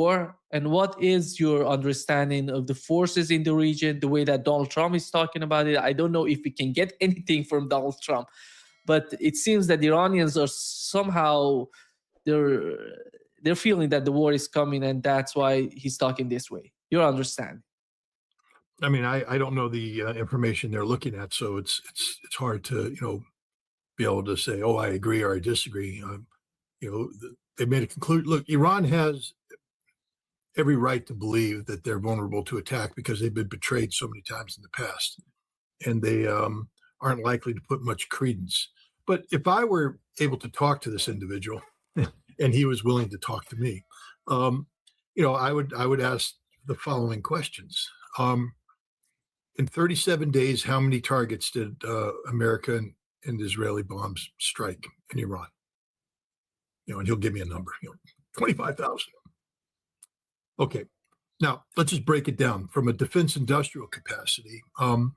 war? And what is your understanding of the forces in the region, the way that Donald Trump is talking about it? I don't know if we can get anything from Donald Trump, but it seems that the Iranians are somehow they're they're feeling that the war is coming, and that's why he's talking this way. Your understanding? I mean, I don't know the information they're looking at, so it's hard to be able to say, oh, I agree or I disagree. They made a conclusion. Look, Iran has every right to believe that they're vulnerable to attack because they've been betrayed so many times in the past, and they aren't likely to put much credence. But if I were able to talk to this individual, and he was willing to talk to me, I would ask the following questions. In 37 days, how many targets did American and Israeli bombs strike in Iran? And he'll give me a number, 25,000. Okay. Now, let's just break it down. From a defense industrial capacity, how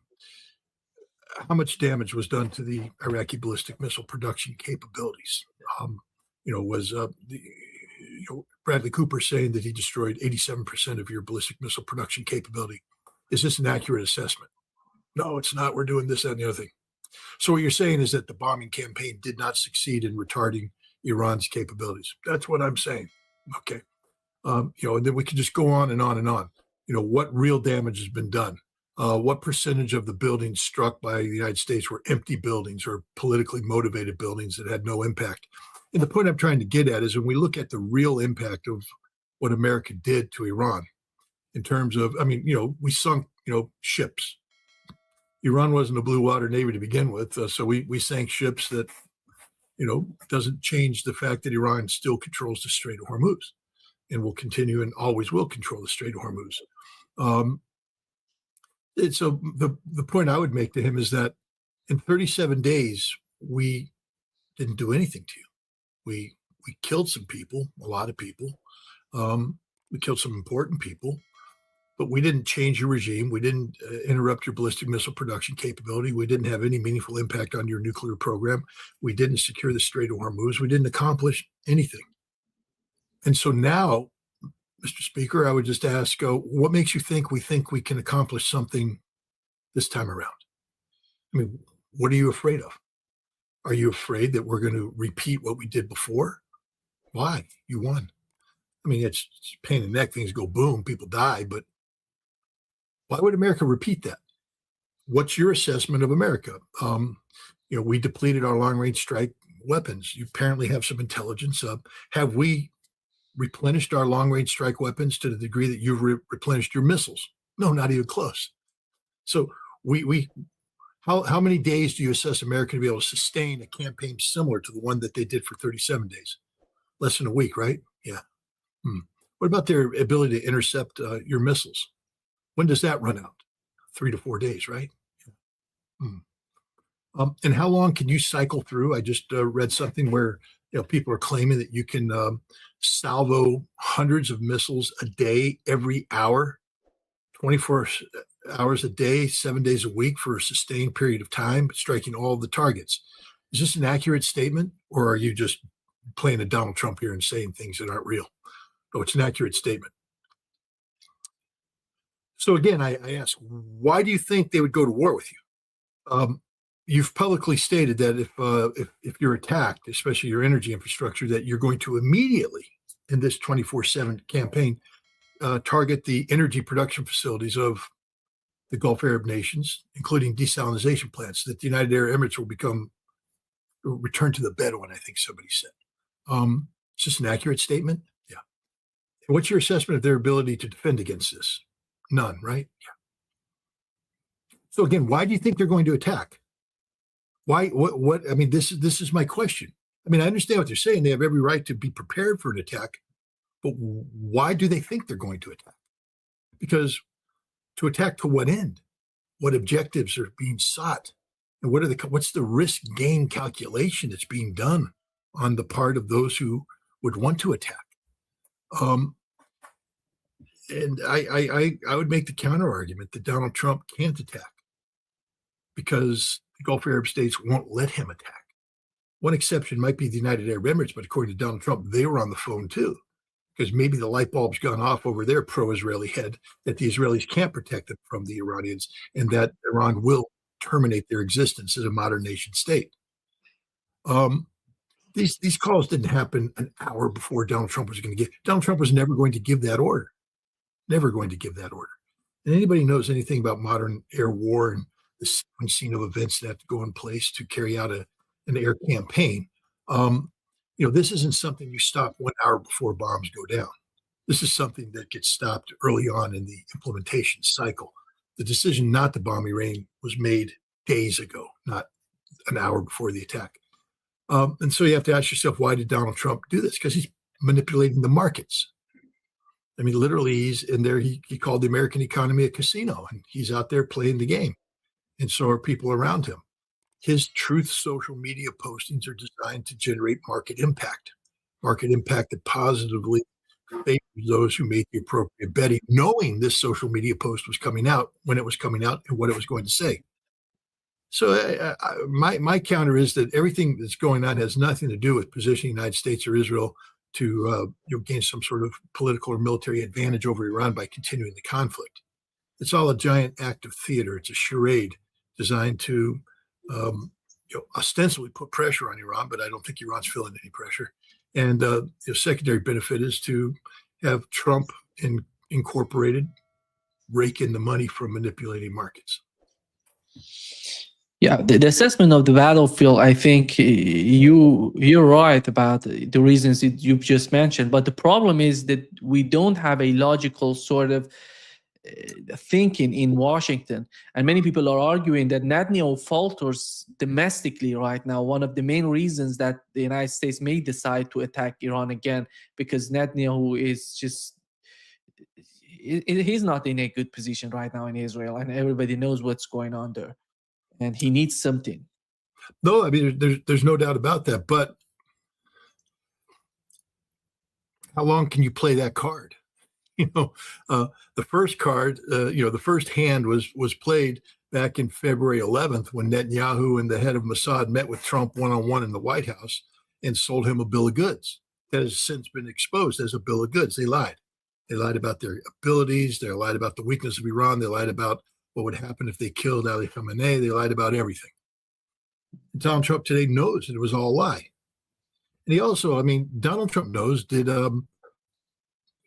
much damage was done to the Iraqi ballistic missile production capabilities? Bradley Cooper saying that he destroyed 87% of your ballistic missile production capability. Is this an accurate assessment? No, it's not. We're doing this, that, and the other thing. So what you're saying is that the bombing campaign did not succeed in retarding Iran's capabilities. That's what I'm saying. Okay. And then we can just go on and on and on. What real damage has been done? What percentage of the buildings struck by the United States were empty buildings or politically motivated buildings that had no impact? And the point I'm trying to get at is when we look at the real impact of what America did to Iran in terms of, we sunk, ships. Iran wasn't a blue water navy to begin with. So we sank ships that, doesn't change the fact that Iran still controls the Strait of Hormuz and will continue and always will control the Strait of Hormuz. So the point I would make to him is that in 37 days, we didn't do anything to you. We killed some people, a lot of people. We killed some important people, but we didn't change your regime. We didn't interrupt your ballistic missile production capability. We didn't have any meaningful impact on your nuclear program. We didn't secure the Strait of Hormuz. We didn't accomplish anything. And so now, Mr. Speaker, I would just ask, what makes you think we can accomplish something this time around? I mean, what are you afraid of? Are you afraid that we're going to repeat what we did before? Why? You won. I mean, it's a pain in the neck. Things go boom, people die, but why would America repeat that? What's your assessment of America? We depleted our long-range strike weapons. You apparently have some intelligence. Have we replenished our long-range strike weapons to the degree that you've replenished your missiles? No, not even close. So how many days do you assess America to be able to sustain a campaign similar to the one that they did for 37 days? Less than a week, right? Yeah. What about their ability to intercept your missiles? When does that run out? 3 to 4 days, right? Yeah. And how long can you cycle through? I just read something where people are claiming that you can salvo hundreds of missiles a day, every hour, 24 hours a day, 7 days a week for a sustained period of time, striking all the targets. Is this an accurate statement, or are you just playing a Donald Trump here and saying things that aren't real? No, it's an accurate statement. So again, I ask, why do you think they would go to war with you? You've publicly stated that if you're attacked, especially your energy infrastructure, that you're going to immediately, in this 24/7 campaign, target the energy production facilities of the Gulf Arab nations, including desalination plants, that the United Arab Emirates will return to the Bedouin, I think somebody said. Is this an accurate statement? Yeah. And what's your assessment of their ability to defend against this? None, right? Yeah. So again, why do you think they're going to attack? Why? What? I mean, this is my question. I mean, I understand what they're saying. They have every right to be prepared for an attack, but why do they think they're going to attack? Because to attack to what end? What objectives are being sought? And what's the risk gain calculation that's being done on the part of those who would want to attack? And I would make the counter argument that Donald Trump can't attack because the Gulf Arab states won't let him attack. One exception might be the United Arab Emirates, but according to Donald Trump, they were on the phone too. because maybe the light bulb's gone off over their pro-Israeli head that the Israelis can't protect them from the Iranians and that Iran will terminate their existence as a modern nation state. These calls didn't happen an hour before Donald Trump was going to give. Donald Trump was never going to give that order. Never going to give that order. And anybody who knows anything about modern air war and the sequencing of events that have to go in place to carry out an air campaign, this isn't something you stop 1 hour before bombs go down. This is something that gets stopped early on in the implementation cycle. The decision not to bomb Iran was made days ago, not an hour before the attack. And so you have to ask yourself, why did Donald Trump do this? Because he's manipulating the markets. I mean, literally, he's in there. He called the American economy a casino, and he's out there playing the game. And so are people around him. His truth social media postings are designed to generate market impact that positively favors those who made the appropriate betting, knowing this social media post was coming out, when it was coming out, and what it was going to say. So my counter is that everything that's going on has nothing to do with positioning the United States or Israel to gain some sort of political or military advantage over Iran by continuing the conflict. It's all a giant act of theater. It's a charade designed to ostensibly put pressure on Iran, but I don't think Iran's feeling any pressure. And the secondary benefit is to have Trump incorporated rake in the money from manipulating markets. Yeah, the assessment of the battlefield, I think you're right about the reasons that you've just mentioned. But the problem is that we don't have a logical sort of thinking in Washington. And many people are arguing that Netanyahu falters domestically right now. One of the main reasons that the United States may decide to attack Iran again, because Netanyahu is just, he's not in a good position right now in Israel, and everybody knows what's going on there. And he needs something. No, I mean, there's no doubt about that. But how long can you play that card? The first card, the first hand was played back in February 11th when Netanyahu and the head of Mossad met with Trump one-on-one in the White House and sold him a bill of goods that has since been exposed as a bill of goods. They lied. They lied about their abilities. They lied about the weakness of Iran. They lied about what would happen if they killed Ali Khamenei. They lied about everything. And Donald Trump today knows that it was all a lie. And he also, Donald Trump knows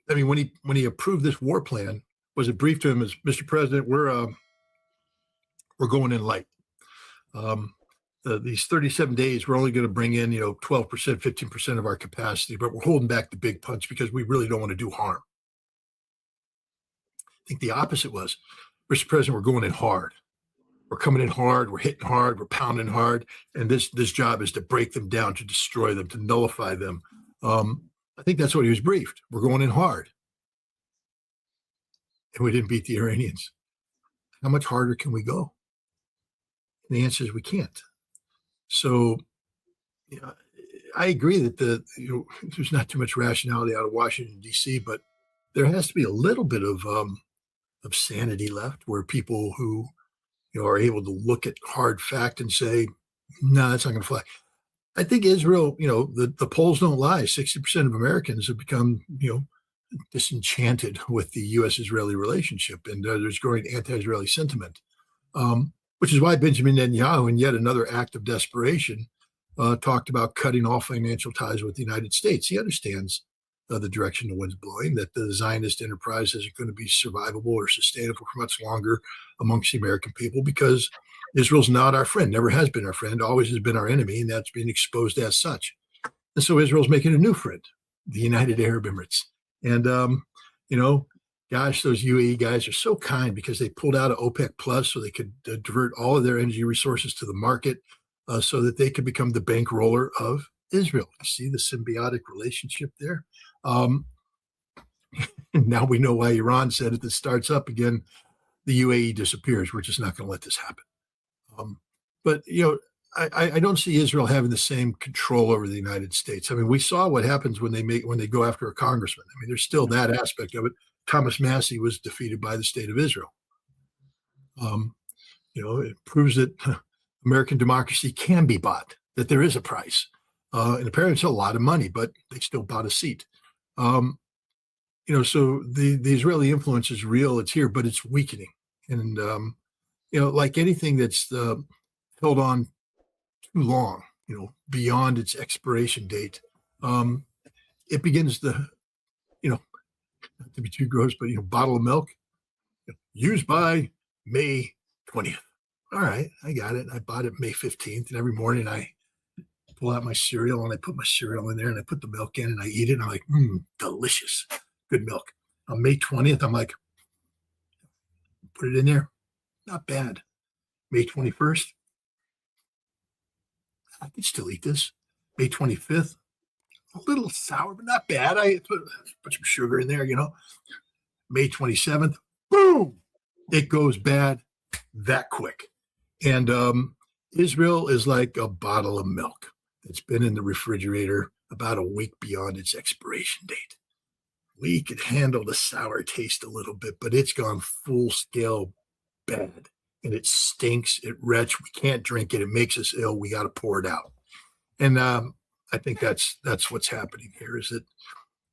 when he approved this war plan, was it briefed to him as, Mr. President, we're going in light. These 37 days, we're only going to bring in, 12%, 15% of our capacity, but we're holding back the big punch because we really don't want to do harm. I think the opposite was, Mr. President, we're going in hard. We're coming in hard. We're hitting hard. We're pounding hard. And this job is to break them down, to destroy them, to nullify them. I think that's what he was briefed. We're going in hard. And we didn't beat the Iranians. How much harder can we go? And the answer is we can't. So I agree that there's not too much rationality out of Washington, D.C., but there has to be a little bit of sanity left, where people who are able to look at hard fact and say, no, that's not going to fly. I think Israel, the polls don't lie. 60% of Americans have become, disenchanted with the U.S.-Israeli relationship, and there's growing anti-Israeli sentiment, which is why Benjamin Netanyahu, in yet another act of desperation, talked about cutting off financial ties with the United States. He understands the direction the wind's blowing, that the Zionist enterprise isn't going to be survivable or sustainable for much longer amongst the American people, because Israel's not our friend, never has been our friend, always has been our enemy, and that's being exposed as such. And so Israel's making a new friend, the United Arab Emirates. And, gosh, those UAE guys are so kind, because they pulled out of OPEC Plus so they could divert all of their energy resources to the market so that they could become the bankroller of Israel. You see the symbiotic relationship there? Now we know why Iran said if this starts up again, the UAE disappears. We're just not going to let this happen. But I don't see Israel having the same control over the United States. We saw what happens when they go after a congressman. There's still that aspect of it. Thomas Massey was defeated by the state of Israel. It proves that American democracy can be bought, that there is a price. And apparently it's a lot of money, but they still bought a seat. So the Israeli influence is real. It's here, but it's weakening. And, like anything that's held on too long, beyond its expiration date, it begins to, not to be too gross, but, bottle of milk used by May 20th. All right, I got it. I bought it May 15th. And every morning I pull out my cereal and I put my cereal in there and I put the milk in and I eat it. And I'm like, delicious, good milk. On May 20th, I'm like, put it in there. Not bad. May 21st, I can still eat this. May 25th, a little sour, but not bad. I put some sugar in there, May 27th, boom, it goes bad that quick. And Israel is like a bottle of milk that's been in the refrigerator about a week beyond its expiration date. We could handle the sour taste a little bit, but it's gone full scale bad. And it stinks, it retch, we can't drink it, it makes us ill, we got to pour it out. And I think that's what's happening here, is that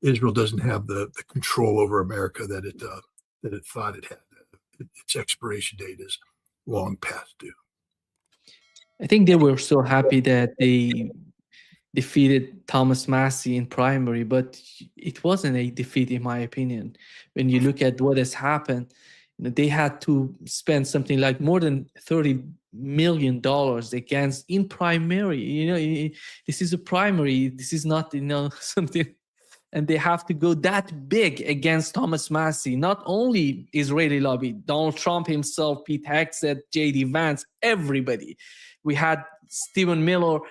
Israel doesn't have the control over America that it thought it had. Its expiration date is long past due. I think they were so happy that they defeated Thomas Massey in primary, but it wasn't a defeat, in my opinion. When you look at what has happened, they had to spend something like more than $30 million against in primary. This is a primary. This is not something. And they have to go that big against Thomas Massey. Not only Israeli lobby, Donald Trump himself, Pete Hegseth, J.D. Vance, everybody. We had Stephen Miller,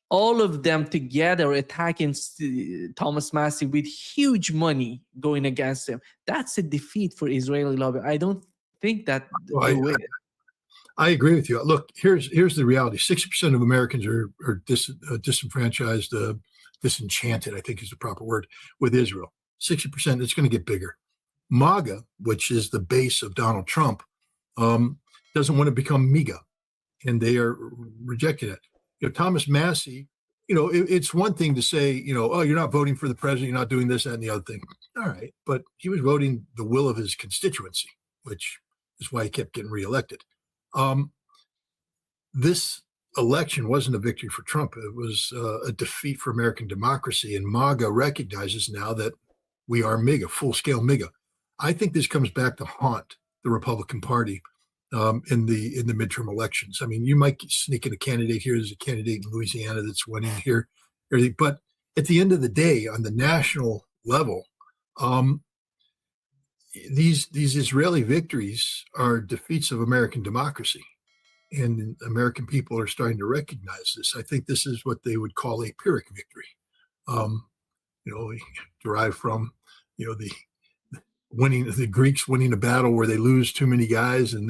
all of them together attacking Thomas Massey with huge money going against him. That's a defeat for Israeli lobby. I don't think that they win. I agree with you. Look, here's the reality. 60% of Americans are disenfranchised, disenchanted, I think is the proper word, with Israel. 60%, it's going to get bigger. MAGA, which is the base of Donald Trump, doesn't want to become MIGA, and they are rejecting it. Thomas Massey, it's one thing to say, oh, you're not voting for the president, you're not doing this, that, and the other thing. All right, but he was voting the will of his constituency, which is why he kept getting reelected. This election wasn't a victory for Trump. It was a defeat for American democracy, and MAGA recognizes now that we are MIGA, full-scale MIGA. I think this comes back to haunt the Republican Party in the midterm elections. I mean, you might sneak in a candidate here. There's a candidate in Louisiana that's winning here, everything. But at the end of the day, on the national level, these Israeli victories are defeats of American democracy. And American people are starting to recognize this. I think this is what they would call a Pyrrhic victory. Derived from, the Greeks winning a battle where they lose too many guys, and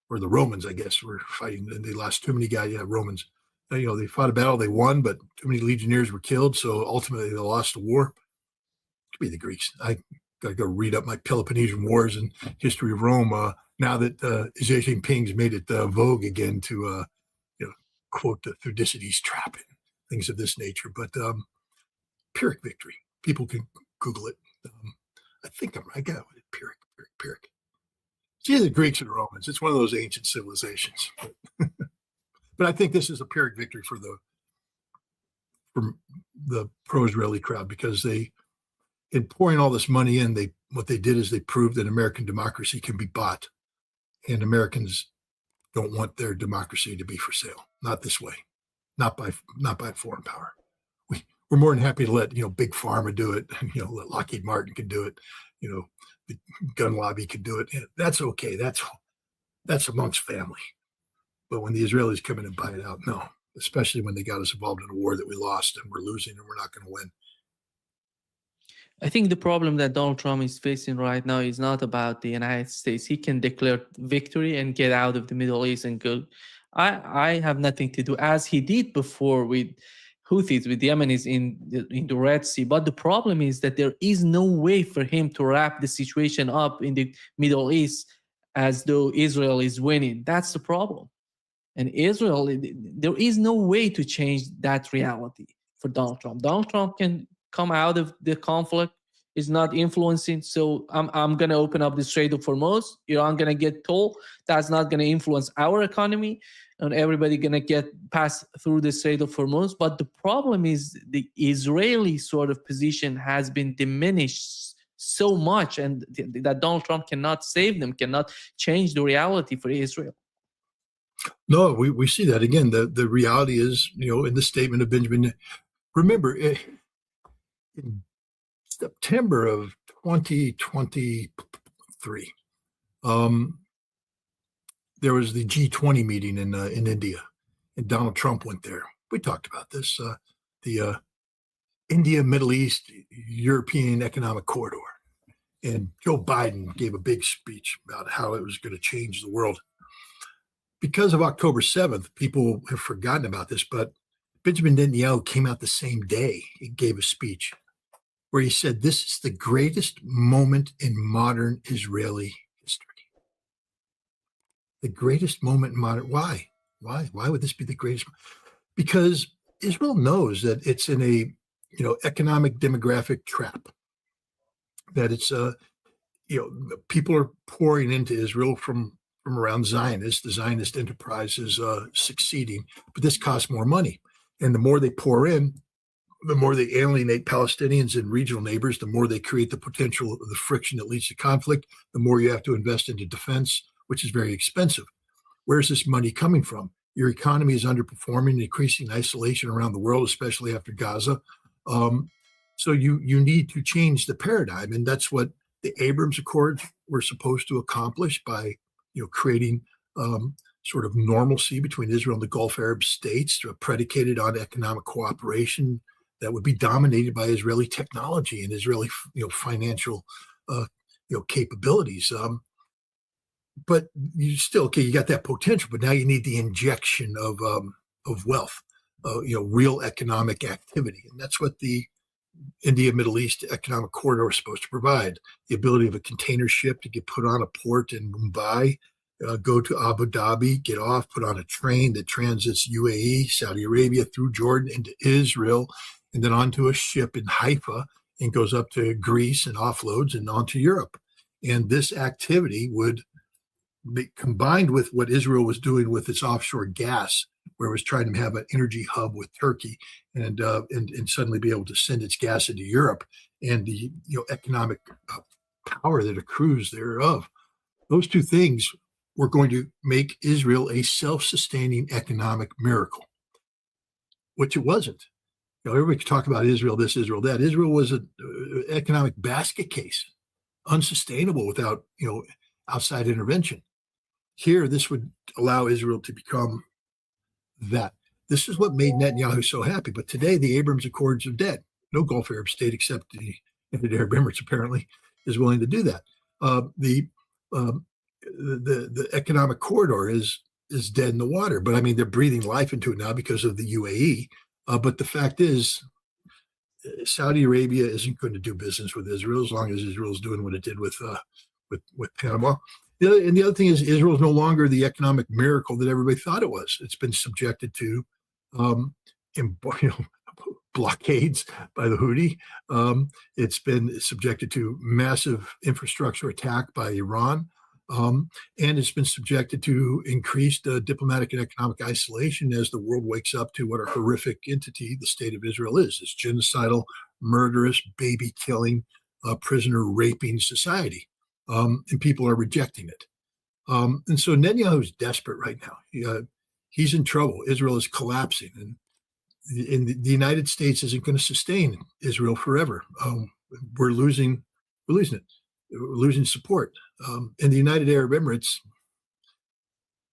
or the Romans, I guess, were fighting and they lost too many guys. Yeah, Romans. They fought a battle, they won, but too many legionnaires were killed, so ultimately they lost the war. It could be the Greeks. I got to go read up my Peloponnesian Wars and history of Rome. Now that Xi Jinping's made it vogue again to, quote the Thucydides trap and things of this nature. But Pyrrhic victory. People can Google it. I think I got it. Pyrrhic. It's either the Greeks or the Romans. It's one of those ancient civilizations. But I think this is a Pyrrhic victory for the pro-Israeli crowd, because in pouring all this money in, what they did is they proved that American democracy can be bought, and Americans don't want their democracy to be for sale. Not this way, not by foreign power. We're more than happy to let Big Pharma do it. Let Lockheed Martin can do it. The gun lobby can do it. That's okay. That's amongst family. But when the Israelis come in and buy it out, no. Especially when they got us involved in a war that we lost and we're losing and we're not going to win. I think the problem that Donald Trump is facing right now is not about the United States. He can declare victory and get out of the Middle East and go. I have nothing to do, as he did before with Houthis, with Yemenis in the Red Sea. But the problem is that there is no way for him to wrap the situation up in the Middle East as though Israel is winning. That's the problem. And Israel, there is no way to change that reality for Donald Trump. Donald Trump can come out of the conflict, is not influencing. So I'm going to open up the Strait of Hormuz. Iran going to get toll. That's not going to influence our economy, and everybody going to get pass through the Strait of Hormuz. But the problem is the Israeli sort of position has been diminished so much, and that Donald Trump cannot save them, cannot change the reality for Israel. No, we see that again. The reality is, in the statement of Benjamin, remember, in September of 2023, there was the G20 meeting in India, and Donald Trump went there. We talked about this, the India, Middle East, European Economic Corridor. And Joe Biden gave a big speech about how it was going to change the world. Because of October 7th, people have forgotten about this, but Benjamin Netanyahu came out the same day and gave a speech where he said, this is the greatest moment in modern Israeli history. The greatest moment in modern, why? Why would this be the greatest? Because Israel knows that it's in a, economic demographic trap, that it's, people are pouring into Israel from around Zionists. The Zionist enterprise is succeeding, but this costs more money. And the more they pour in, the more they alienate Palestinians and regional neighbors, the more they create the potential of the friction that leads to conflict, the more you have to invest into defense, which is very expensive. Where's this money coming from? Your economy is underperforming, increasing isolation around the world, especially after Gaza. So you need to change the paradigm. And that's what the Abrams Accords were supposed to accomplish by creating sort of normalcy between Israel and the Gulf Arab states, predicated on economic cooperation that would be dominated by Israeli technology and Israeli financial capabilities. But you still, you got that potential, but now you need the injection of wealth, real economic activity. And that's what the India Middle East Economic Corridor is supposed to provide. The ability of a container ship to get put on a port in Mumbai, go to Abu Dhabi, get off, put on a train that transits UAE, Saudi Arabia, through Jordan into Israel, and then onto a ship in Haifa and goes up to Greece and offloads and onto Europe. And this activity would be combined with what Israel was doing with its offshore gas, where it was trying to have an energy hub with Turkey and suddenly be able to send its gas into Europe, and the economic power that accrues thereof. Those two things were going to make Israel a self-sustaining economic miracle, which it wasn't. Everybody could talk about Israel this, Israel that. Israel was an economic basket case, unsustainable without outside intervention. Here, this would allow Israel to become that. This is what made Netanyahu so happy. But today, the Abrams Accords are dead. No Gulf Arab state, except the United Arab Emirates, apparently, is willing to do that. The economic corridor is dead in the water. But I mean, they're breathing life into it now because of the UAE. But the fact is, Saudi Arabia isn't going to do business with Israel as long as Israel's doing what it did with Panama. And the other thing is, Israel is no longer the economic miracle that everybody thought it was. It's been subjected to blockades by the Houthi. It's been subjected to massive infrastructure attack by Iran. And it's been subjected to increased diplomatic and economic isolation as the world wakes up to what a horrific entity the state of Israel is. It's genocidal, murderous, baby-killing, prisoner-raping society. And people are rejecting it. And so Netanyahu's desperate right now. He's in trouble. Israel is collapsing. And the United States isn't going to sustain Israel forever. We're losing it. We're losing support. In the United Arab Emirates,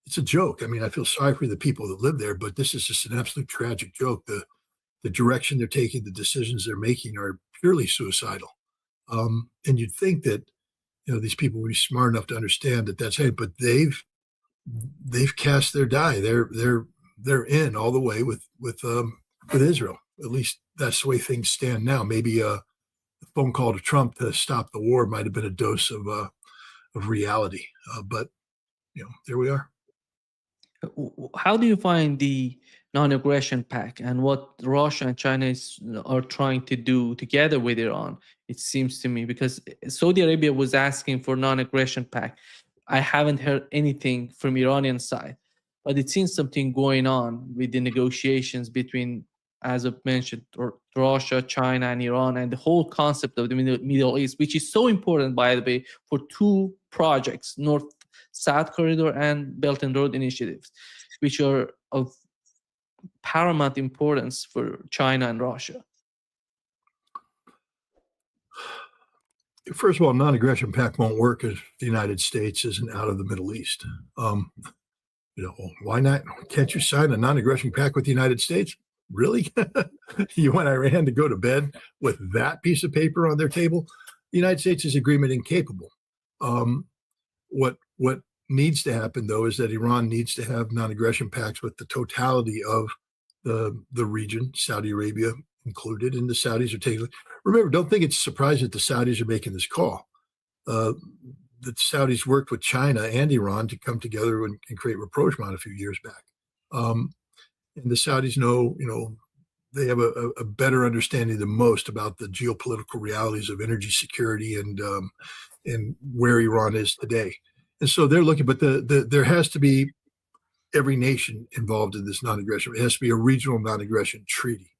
it's a joke. I mean, I feel sorry for the people that live there, but this is just an absolute tragic joke. The direction they're taking, the decisions they're making are purely suicidal. And you'd think that these people would be smart enough to understand that that's it, but they've cast their die. They're in all the way with Israel. At least that's the way things stand now. Maybe a phone call to Trump to stop the war might have been a dose of reality. But there we are. How do you find the non-aggression pact and what Russia and China are trying to do together with Iran it seems to me, because Saudi Arabia was asking for non-aggression pact. I haven't heard anything from Iranian side, but it seems something going on with the negotiations between, as I've mentioned, Russia, China, and Iran, and the whole concept of the Middle East, which is so important, by the way, for two projects, North-South Corridor and Belt and Road initiatives, which are of paramount importance for China and Russia. First of all, non-aggression pact won't work if the United States isn't out of the Middle East. Why not? Can't you sign a non-aggression pact with the United States? Really? You want Iran to go to bed with that piece of paper on their table? The United States is agreement incapable. What needs to happen, though, is that Iran needs to have non-aggression pacts with the totality of the region, Saudi Arabia included, and the Saudis are taking. Remember, don't think it's a surprise that the Saudis are making this call. The Saudis worked with China and Iran to come together and create rapprochement a few years back. And the Saudis know, they have a better understanding than most about the geopolitical realities of energy security and where Iran is today. And so they're looking, but there has to be every nation involved in this non-aggression. It has to be a regional non-aggression treaty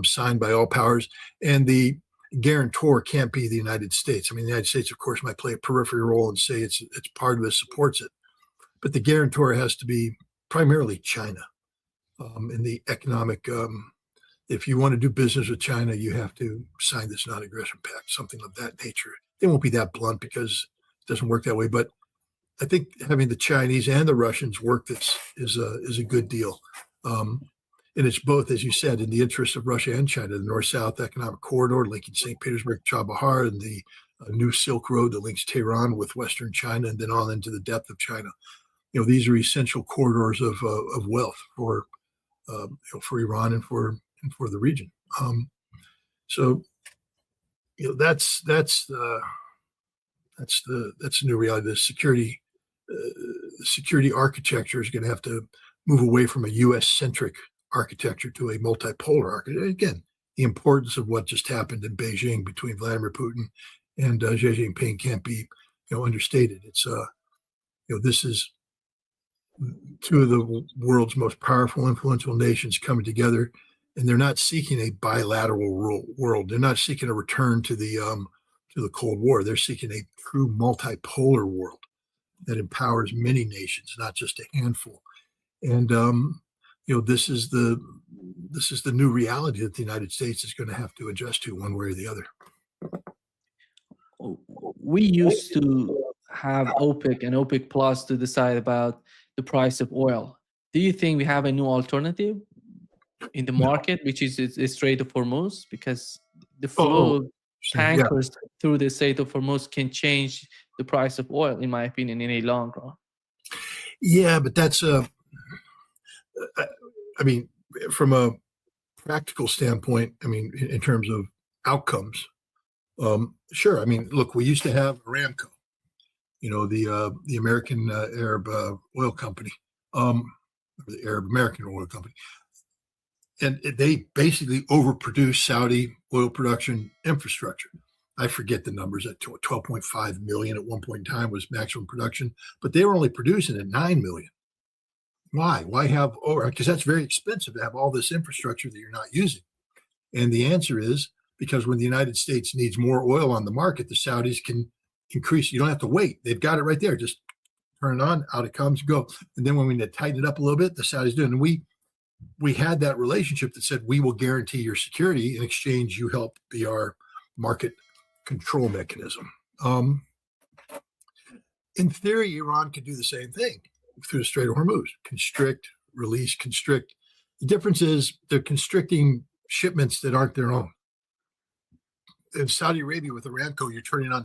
signed by all powers. And the guarantor can't be the United States. I mean, the United States, of course, might play a periphery role and say it's part of it, supports it. But the guarantor has to be primarily China. In the economic, if you want to do business with China, you have to sign this non-aggression pact, something of that nature. It won't be that blunt because it doesn't work that way. But I think having the Chinese and the Russians work this is a good deal. And it's both, as you said, in the interest of Russia and China, the North-South Economic Corridor linking St. Petersburg, Chabahar, and the new Silk Road that links Tehran with Western China and then on into the depth of China. These are essential corridors of wealth for Iran and for the region. So that's the new reality. The security architecture is going to have to move away from a U.S.-centric architecture to a multipolar architecture. Again, the importance of what just happened in Beijing between Vladimir Putin and Xi Jinping can't be understated. It's this is two of the world's most powerful, influential nations coming together, and they're not seeking a bilateral world. They're not seeking a return to the Cold War. They're seeking a true multipolar world that empowers many nations, not just a handful. And this is the new reality that the United States is going to have to adjust to one way or the other. We used to have OPEC and OPEC Plus to decide about the price of oil. Do you think we have a new alternative in the market, which is the Strait of Hormuz? Because the flow of tankers through the Strait of Hormuz can change the price of oil, in my opinion, in a long run. Yeah, but that's from a practical standpoint, in terms of outcomes, sure. Look, we used to have Aramco, the American Arab oil company, the Arab American oil company, and they basically overproduced Saudi oil production infrastructure. I forget the numbers. At 12.5 million at one point in time was maximum production, but they were only producing at 9 million. Why? Why have over? Because that's very expensive to have all this infrastructure that you're not using. And the answer is because when the United States needs more oil on the market, the Saudis can increase. You don't have to wait. They've got it right there. Just turn it on, out it comes, go. And then when we need to tighten it up a little bit, the Saudis do it. And we had that relationship that said, we will guarantee your security. In exchange, you help be our market control mechanism. In theory, Iran could do the same thing through the Strait of Hormuz. Constrict, release, constrict. The difference is they're constricting shipments that aren't their own. In Saudi Arabia with Aramco, you're turning on